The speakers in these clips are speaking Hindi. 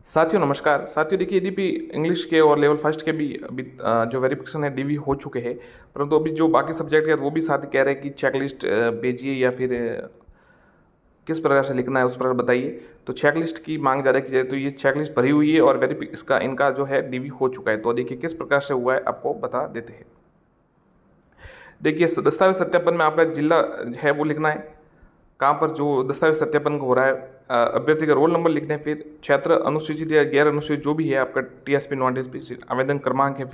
साथियों नमस्कार। साथियों देखिए, यदि भी इंग्लिश के और लेवल फर्स्ट के भी अभी जो वेरिफिकेशन है डीवी हो चुके हैं, परंतु अभी जो बाकी सब्जेक्ट है वो भी साथी कह रहे हैं कि चेकलिस्ट भेजिए या फिर किस प्रकार से लिखना है उस प्रकार बताइए। तो चेकलिस्ट की मांग ज़्यादा की जाए तो ये चेकलिस्ट भरी हुई है और वेरिफिक इसका इनका जो है डीवी हो चुका है। तो देखिए किस प्रकार से हुआ है आपको बता देते हैं। देखिए दस्तावेज सत्यापन में आपका जिला है वो लिखना है, कहाँ पर जो दस्तावेज सत्यापन हो रहा है, अभ्यर्थी का रोल नंबर लिखना है, फिर क्षेत्र अनुसूचित या गैर अनुसूचित जो भी है आपका टीएसपी नॉन टीएसपी आवेदन क्रमांक है,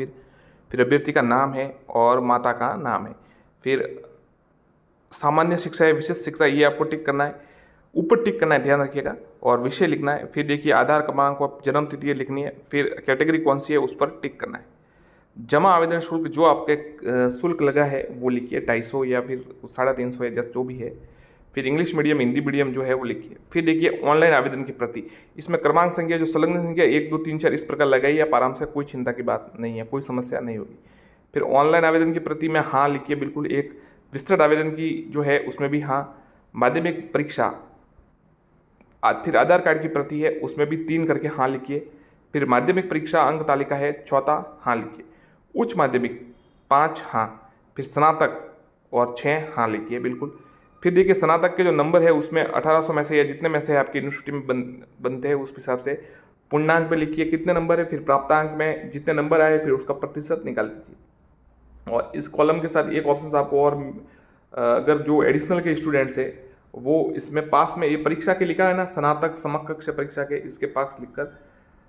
फिर अभ्यर्थी का नाम है और माता का नाम है, फिर सामान्य शिक्षा है विशेष शिक्षा ये आपको टिक करना है, ऊपर टिक करना है ध्यान रखिएगा, और विषय लिखना है। फिर देखिए आधार क्रमांक और जन्म तिथि लिखनी है, फिर कैटेगरी कौन सी है उस पर टिक करना है। जमा आवेदन शुल्क जो आपके शुल्क लगा है वो लिखिए 250 या फिर 350 है जैसे जो भी है। फिर इंग्लिश मीडियम हिंदी मीडियम जो है वो लिखिए। फिर देखिए ऑनलाइन आवेदन की प्रति, इसमें क्रमांक संख्या जो संलग्न संख्या 1 2 3 4 इस प्रकार लगाइए आप आराम से, कोई चिंता की बात नहीं है, कोई समस्या नहीं होगी। फिर ऑनलाइन आवेदन की प्रति में हाँ लिखिए बिल्कुल। एक विस्तृत आवेदन की जो है उसमें भी हाँ। माध्यमिक परीक्षा फिर आधार कार्ड की प्रति है उसमें भी 3 करके हाँ लिखिए। फिर माध्यमिक परीक्षा अंक तालिका है चौथा हाँ लिखिए। उच्च माध्यमिक 5 हाँ। फिर स्नातक और 6 हाँ लिखिए बिल्कुल। फिर देखिए स्नातक के जो नंबर है उसमें 1800 में से या जितने में से आपकी यूनिवर्सिटी में बनते हैं उस हिसाब से पूर्णांक पे लिखिए कितने नंबर है, फिर प्राप्तांक में जितने नंबर आए फिर उसका प्रतिशत निकाल दीजिए। और इस कॉलम के साथ एक ऑप्शन आपको और अगर जो एडिशनल के स्टूडेंट्स है वो इसमें पास में ये परीक्षा के लिखा है ना, स्नातक समकक्ष परीक्षा के, इसके पास लिखकर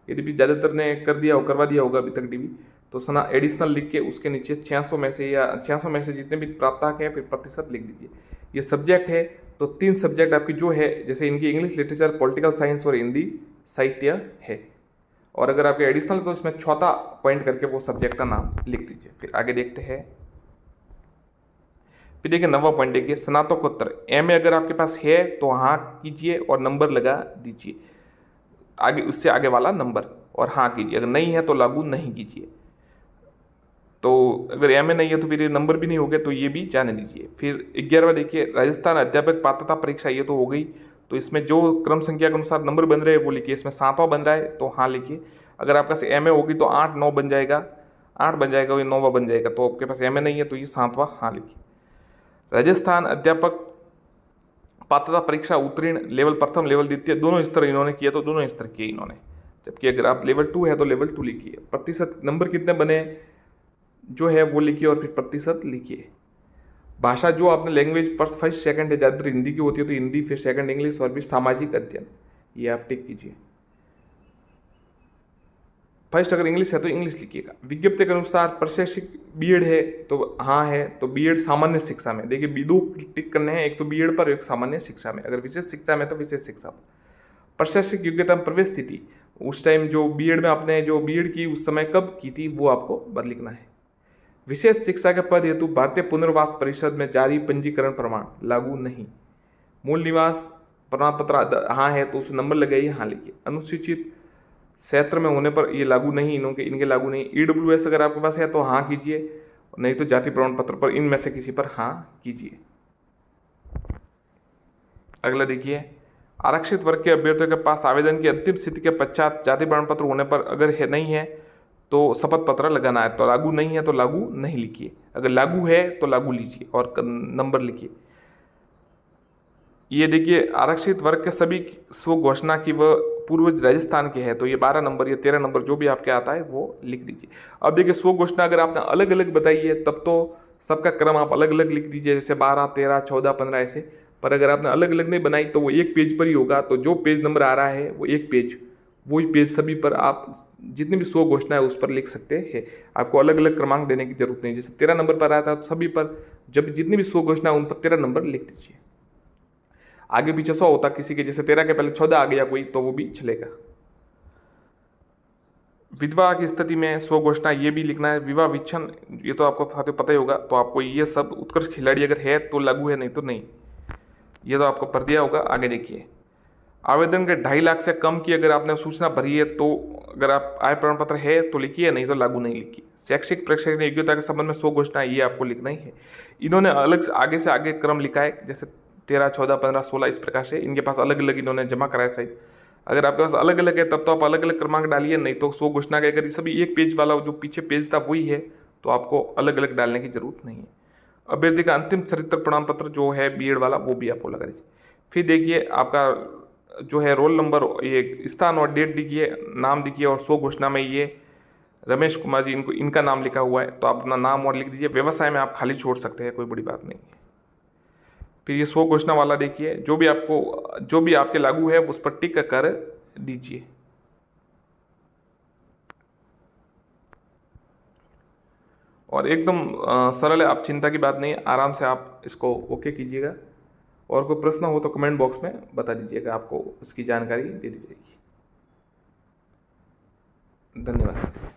यदि भी ज़्यादातर ने कर दिया हो करवा दिया होगा अभी तक डीवी, तो सना एडिशनल लिख के उसके नीचे 600 में से या 600 में से जितने भी प्राप्तांक हैं फिर प्रतिशत लिख दीजिए। ये सब्जेक्ट है तो 3 सब्जेक्ट आपकी जो है जैसे इनकी इंग्लिश लिटरेचर पॉलिटिकल साइंस और हिंदी साहित्य है, और अगर आपके एडिशनल तो इसमें चौथा पॉइंट करके वो सब्जेक्ट का नाम लिख दीजिए। फिर आगे देखते हैं। फिर देखिए 9वां पॉइंट देखिए स्नातकोत्तर एम ए अगर आपके पास है तो हाँ कीजिए और नंबर लगा दीजिए, आगे उससे आगे वाला नंबर और हाँ कीजिए, अगर नहीं है तो लागू नहीं कीजिए। तो अगर एम ए नहीं है तो फिर ये नंबर भी नहीं हो गए तो ये भी जाने दीजिए। फिर 11वां देखिए राजस्थान अध्यापक पात्रता परीक्षा, ये तो हो गई, तो इसमें जो क्रम संख्या के अनुसार नंबर बन रहे हैं वो लिखिए। इसमें 7वां बन रहा है तो हाँ लिखिए। अगर आपके पास एम ए होगी तो 8 9 बन जाएगा, 8 बन जाएगा, ये 9वां बन जाएगा, तो आपके पास एम ए नहीं है तो ये 7वां हाँ लिखिए। राजस्थान अध्यापक पात्रता परीक्षा उत्तीर्ण लेवल प्रथम लेवल द्वितीय दोनों स्तर इन्होंने किया तो दोनों स्तर किए इन्होंने, जबकि अगर आप लेवल 2 है तो लेवल 2 लिखिए। प्रतिशत नंबर कितने बने जो है वो लिखिए और फिर प्रतिशत लिखिए। भाषा जो आपने लैंग्वेज फर्स्ट सेकंड है, ज़्यादातर हिंदी की होती है तो हिंदी, फिर सेकंड इंग्लिश और फिर सामाजिक अध्ययन, ये आप टिक कीजिए। फर्स्ट अगर इंग्लिश है तो इंग्लिश लिखिएगा। विज्ञप्ति के अनुसार प्रशिक्षक बीएड है तो हाँ है, तो बीएड सामान्य शिक्षा में देखिए दो टिक करने हैं, एक तो बीएड पर एक सामान्य शिक्षा में। अगर विशेष शिक्षा में तो विशेष शिक्षा पर। प्रशिक्षक योग्यता प्रवेश तिथि उस टाइम जो बीएड में आपने जो बीएड की उस समय कब की थी वो आपको बद लिखना है। विशेष शिक्षा के पद हेतु भारतीय पुनर्वास परिषद में जारी पंजीकरण प्रमाण लागू नहीं। मूल निवास प्रमाण पत्र हाँ है तो उस नंबर लगाइए हाँ लिखिए। अनुसूचित क्षेत्र में होने पर ये लागू नहीं, इनके लागू नहीं। ईडब्ल्यूएस अगर आपके पास है तो हाँ कीजिए, नहीं तो जाति प्रमाण पत्र पर इनमें से किसी पर हाँ कीजिए। अगला देखिए आरक्षित वर्ग के अभ्यर्थियों के पास आवेदन की अंतिम स्थिति के पश्चात जाति प्रमाण पत्र होने पर अगर है नहीं है तो शपथ पत्र लगाना है, तो लागू नहीं है तो लागू नहीं लिखिए, अगर लागू है तो लागू लीजिए और नंबर लिखिए। ये देखिए आरक्षित वर्ग के सभी स्व घोषणा की वह पूर्वज राजस्थान के हैं तो ये 12 नंबर या 13 नंबर जो भी आपके आता है वो लिख दीजिए। अब देखिए स्व घोषणा अगर आपने अलग अलग बताई है तब तो सबका क्रम आप अलग अलग लिख दीजिए, जैसे 12 13 14 15 ऐसे। पर अगर आपने अलग अलग नहीं बनाई तो वो एक पेज पर ही होगा, तो जो पेज नंबर आ रहा है वो एक पेज, वही पेज सभी पर आप जितनी भी स्व घोषणा है उस पर लिख सकते हैं। आपको अलग अलग क्रमांक देने की जरूरत नहीं, जैसे 13 नंबर पर आया था तो सभी पर जब जितनी भी स्व घोषणा उन पर 13 नंबर लिख दीजिए। आगे पीछे 100 होता किसी के, जैसे 13 के पहले 14 आ गया कोई तो वो भी चलेगा। विधवा की स्थिति में स्व घोषणा ये भी लिखना है। विवाह विच्छन ये तो आपको साथियों पता ही होगा, तो आपको ये सब उत्कृष्ट खिलाड़ी अगर है तो लागू है, नहीं तो नहीं, ये तो आपको पढ़ दिया होगा। आगे देखिए आवेदन के 2.5 लाख से कम की अगर आपने सूचना भरी है तो अगर आप आय प्रमाण पत्र है तो लिखिए, नहीं तो लागू नहीं लिखिए। शैक्षिक प्रशिक्षण योग्यता के संबंध में स्व घोषणा ये आपको लिखना ही है। इन्होंने अलग से आगे क्रम लिखा है, जैसे 13 14 15 16 इस प्रकार से इनके पास अलग अलग इन्होंने जमा कराया शायद। अगर आपके पास अलग अलग है तब तो आप अलग अलग क्रमांक डालिए, नहीं तो स्व घोषणा के अगर ये सभी एक पेज वाला जो पीछे पेज था वही है तो आपको अलग अलग डालने की जरूरत नहीं है। अभ्यर्थी का अंतिम चरित्र प्रमाण पत्र जो है बीएड वाला वो भी आपको लगा दीजिए। फिर देखिए आपका जो है रोल नंबर, ये स्थान और डेट दिखिए, नाम दिखिए, और स्व घोषणा में ये रमेश कुमार जी इनका नाम लिखा हुआ है तो आप अपना नाम और लिख दीजिए। व्यवसाय में आप खाली छोड़ सकते हैं, कोई बड़ी बात नहीं है। फिर ये स्व घोषणा वाला देखिए, जो भी आपके लागू है उस पर टिक कर दीजिए। और एकदम सरल है, आप चिंता की बात नहीं है, आराम से आप इसको ओके कीजिएगा। और कोई प्रश्न हो तो कमेंट बॉक्स में बता दीजिएगा, आपको उसकी जानकारी दे दी जाएगी। धन्यवाद।